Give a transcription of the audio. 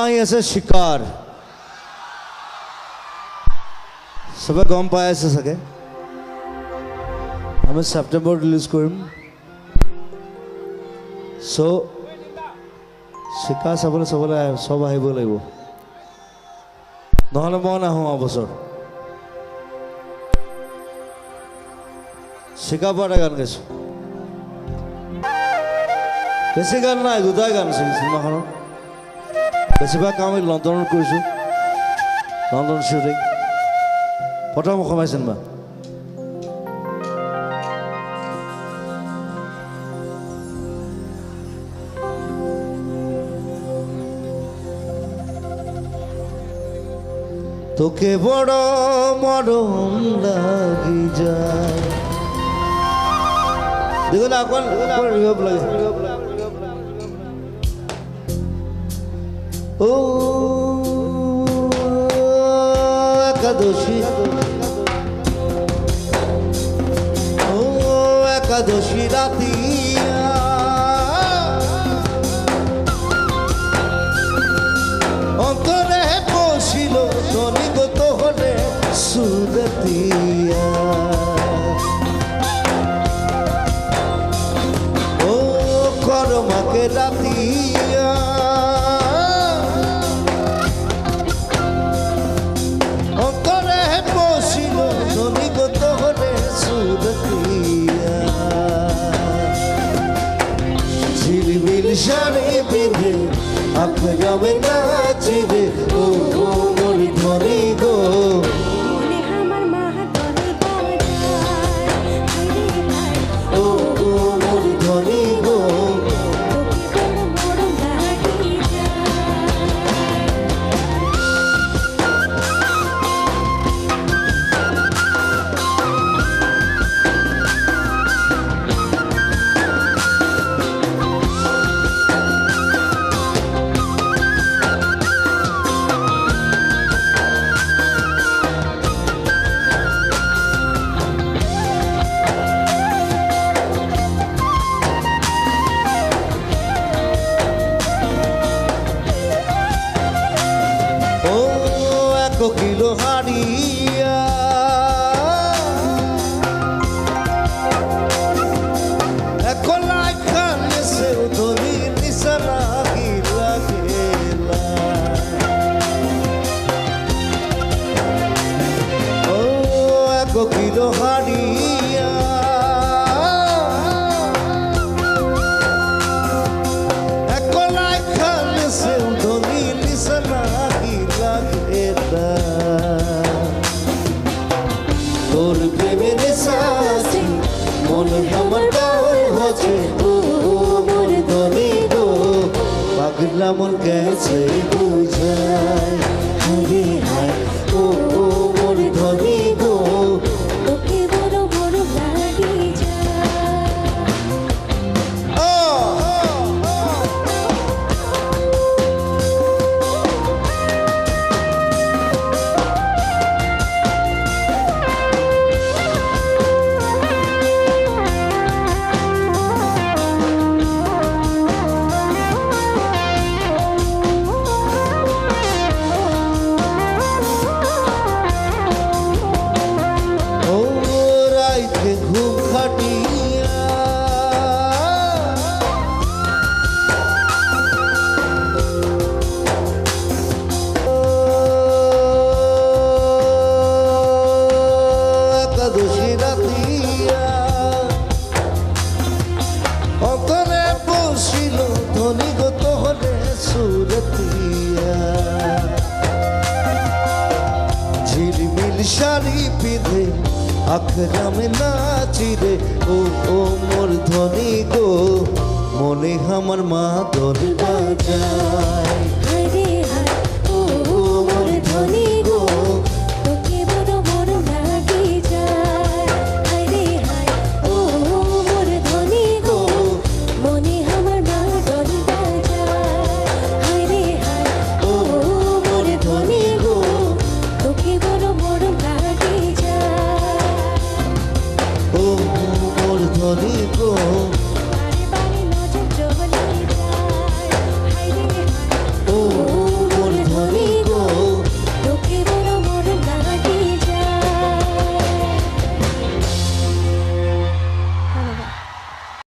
আছে শিকার সবে গম পাই আছে চাগে আমি সেপ্টেম্বৰ ৰিলিজ কৰিম সো শিকার চাবলৈ সব আহিব লাগিব নহ'লে মই নাহোঁ অবছৰ শিকাৰ পৰা গান গাইছোঁ বেছি গান নাই দুটাই গান আছে চিনেমাখনত বেছিভাগ কাম আমি লণ্ডনত কৰিছোঁ লণ্ডন শ্বুটিং প্ৰথম অসমীয়া চিনেমা তোকে বড় মরম লাগি যায় দেখো না এখন রিভাব লাগে ও একাদশী ও একাদশী রাতিয়া অন্তরে বসিল শনিগত হলে সুরতিয়া ও করমাকে রাতিয়া অন্তরে বসিল শনিগত হলে সুরতিয়া ঝিলমিল শাড়ি বেঁধে আপনার নাচিরে ও মোর ধরে গো ও মোর ধরে গো কোকিলো হারিয়া এখন লাইখানে সে ধরি নিশানা গিলা গেলা ও কোকিলো হারিয়া এখন লাইখানে সে ধরি নিশানা গিলা গেলা তোর প্রেমে নেশাছি মন আমার গায়ে হচ্ছে ও মোর ধরে গো পাগলা মন গেছে বুঝায় হারে হায় ও মোর ধরে গো তোকে বড় বড় লাগি অন্তরে বসিল ধ্বনিগত হলে সুরতিয়া ঝিলমিল শাড়ি পিঁধে আখরামে নাচিরে ও মোর ধ্বনি গো মনে আমার মা দল বাজায়